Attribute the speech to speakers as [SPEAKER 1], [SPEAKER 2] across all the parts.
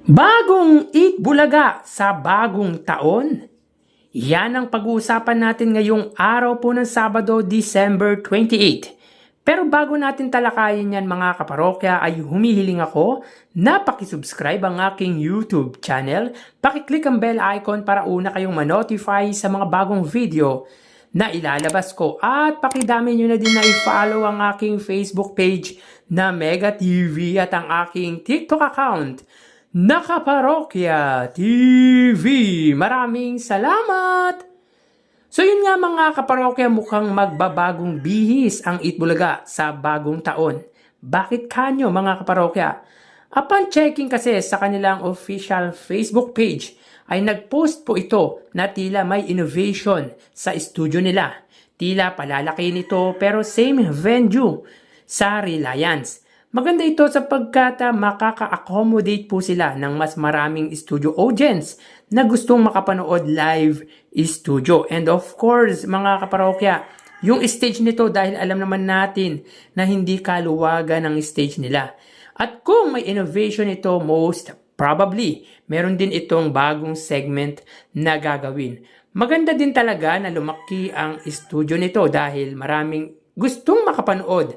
[SPEAKER 1] Bagong Eat Bulaga sa bagong taon? Yan ang pag-uusapan natin ngayong araw po ng Sabado, December 28. Pero bago natin talakayin yan mga kaparokya ay humihiling ako na pakisubscribe ang aking YouTube channel, pakiclick ang bell icon para una kayong manotify sa mga bagong video na ilalabas ko at pakidami nyo na din na i-follow ang aking Facebook page na Mega TV at ang aking TikTok account Nakaparokya TV. Maraming salamat! So yun nga mga kaparokya, mukhang magbabagong bihis ang Eat Bulaga sa bagong taon. Bakit kanyo mga kaparokya? Upon checking kasi sa kanilang official Facebook page, ay nagpost po ito na tila may innovation sa studio nila. Tila palalaki nito pero same venue sa Reliance. Maganda ito sapagkat makaka-accommodate po sila ng mas maraming studio audience na gustong makapanood live studio. And of course, mga kaparokya, yung stage nito dahil alam naman natin na hindi kaluwagan ang stage nila. At kung may innovation ito, most probably, meron din itong bagong segment na gagawin. Maganda din talaga na lumaki ang studio nito dahil maraming gustong makapanood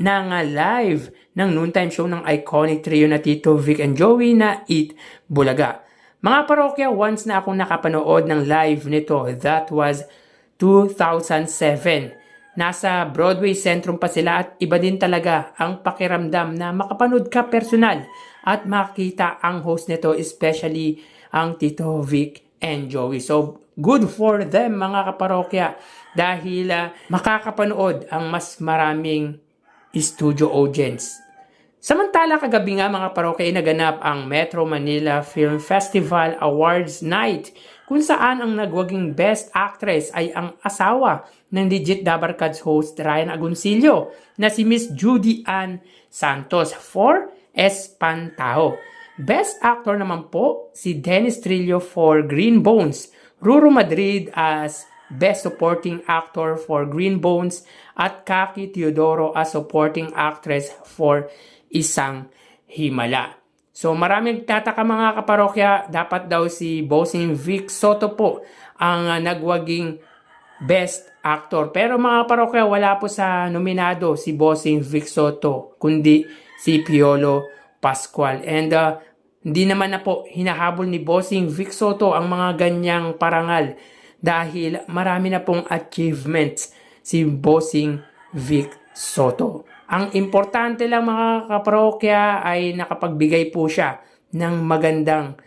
[SPEAKER 1] ng live ng noontime show ng iconic trio na Tito, Vic, and Joey na Eat Bulaga. Mga parokya, once na akong nakapanood ng live nito, that was 2007. Nasa Broadway Centrum pa sila at iba din talaga ang pakiramdam na makapanood ka personal at makita ang host nito, especially ang Tito, Vic, and Joey. So, good for them mga kaparokya dahil makakapanood ang mas maraming studio audience. Samantala kagabi nga mga parokya ay naganap ang Metro Manila Film Festival Awards Night kung saan ang nagwaging Best Actress ay ang asawa ng Legit Dabarkads host Ryan Agoncillo na si Miss Judy Ann Santos for Espantaho. Best Actor naman po si Dennis Trillo for Green Bones, Ruru Madrid as Best Supporting Actor for Green Bones at Kaki Teodoro as Supporting Actress for Isang Himala. So maraming tataka mga kaparokya, dapat daw si Bossing Vic Soto po ang nagwaging Best Actor. Pero mga parokya, wala po sa nominado si Bossing Vic Soto, kundi si Piolo Pascual. And hindi naman na po hinahabol ni Bossing Vic Soto ang mga ganyang parangal dahil marami na pong achievements si Bossing Vic Soto. Ang importante lang mga kaparokya ay nakapagbigay po siya ng magandang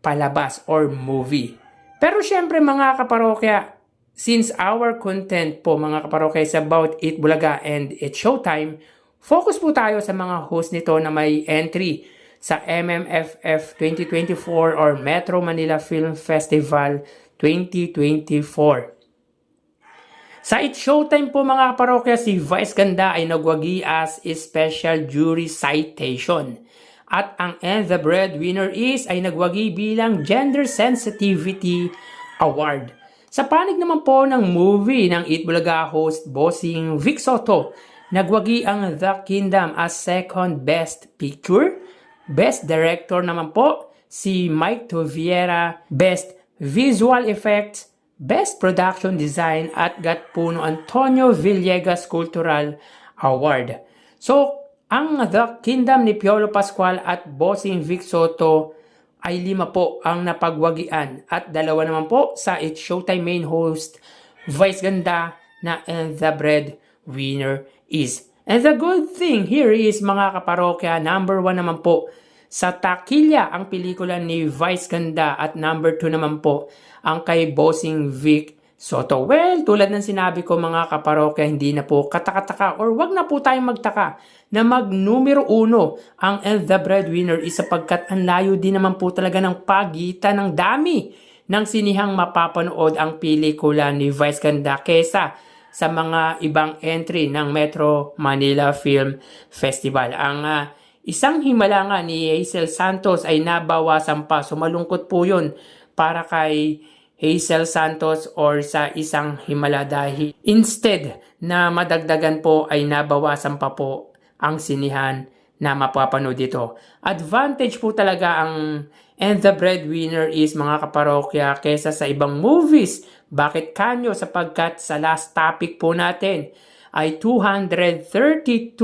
[SPEAKER 1] palabas or movie. Pero syempre mga kaparokya, since our content po mga kaparokya is about Eat Bulaga and It's Showtime, focus po tayo sa mga host nito na may entry sa MMFF 2024 or Metro Manila Film Festival 2024. Sa It's Showtime po mga kaparokya, si Vice Ganda ay nagwagi as Special Jury Citation. At ang And the Breadwinner Is ay nagwagi bilang Gender Sensitivity Award. Sa panig naman po ng movie ng Eat Bulaga host Bossing Vic Soto, nagwagi ang The Kingdom as Second Best Picture. Best Director naman po si Mike Toviera, Best Visual Effects, Best Production Design at Gatpuno Antonio Villegas Cultural Award. So, ang The Kingdom ni Piolo Pascual at Bossing Vic Soto ay 5 po ang napagwagian at 2 naman po sa It's Showtime main host Vice Ganda na And the Breadwinner Is. And the good thing here is mga kaparokya, number 1 naman po sa Takilya ang pelikula ni Vice Ganda at number 2 naman po ang kay Bossing Vic Soto. Well, tulad ng sinabi ko mga kaparokya, hindi na po katakataka or wag na po tayong magtaka na mag-numero 1 ang And the Breadwinner Is sapagkat ang layo din naman po talaga ng pagitan ng dami ng sinihang mapapanood ang pelikula ni Vice Ganda kesa sa mga ibang entry ng Metro Manila Film Festival. Ang Isang Himala nga ni Hazel Santos ay nabawasan pa. So malungkot po yun para kay Hazel Santos or sa Isang Himala dahil instead na madagdagan po ay nabawasan pa po ang sinihan na mapapanood dito. Advantage po talaga ang And the Breadwinner is, mga kaparokya, kesa sa ibang movies. Bakit kanyo? Sapagkat sa last topic po natin ay 232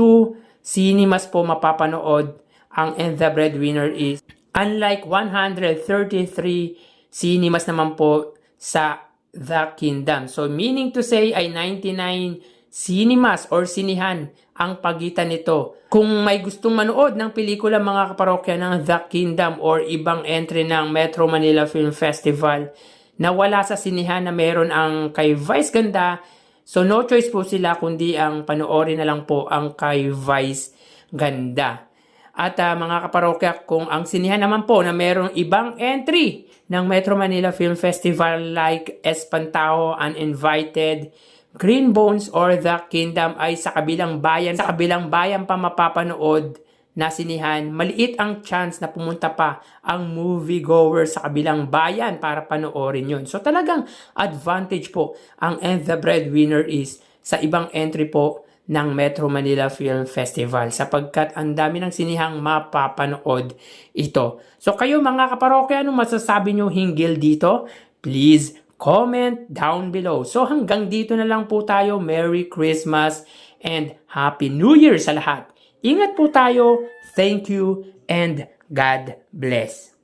[SPEAKER 1] cinemas po mapapanood ang And the Breadwinner is. Unlike 133 cinemas naman po sa The Kingdom. So meaning to say ay 99 cinemas or sinihan ang pagitan nito. Kung may gustong manood ng pelikula, mga kaparokya, ng The Kingdom or ibang entry ng Metro Manila Film Festival na wala sa sinihan na meron ang kay Vice Ganda, so no choice po sila kundi ang panoorin na lang po ang kay Vice Ganda. At mga kaparokya, kung ang sinihan naman po na merong ibang entry ng Metro Manila Film Festival like Espantaho, Uninvited, Green Bones, or The Kingdom ay sa kabilang bayan pa mapapanood na sinihan, maliit ang chance na pumunta pa ang moviegoer sa kabilang bayan para panoorin yun. So talagang advantage po ang And the Breadwinner is sa ibang entry po ng Metro Manila Film Festival sapagkat ang dami ng sinihang mapapanood ito. So kayo mga kaparokya, ano masasabi nyo hinggil dito? Please comment down below. So hanggang dito na lang po tayo. Merry Christmas and Happy New Year sa lahat. Ingat po tayo. Thank you and God bless.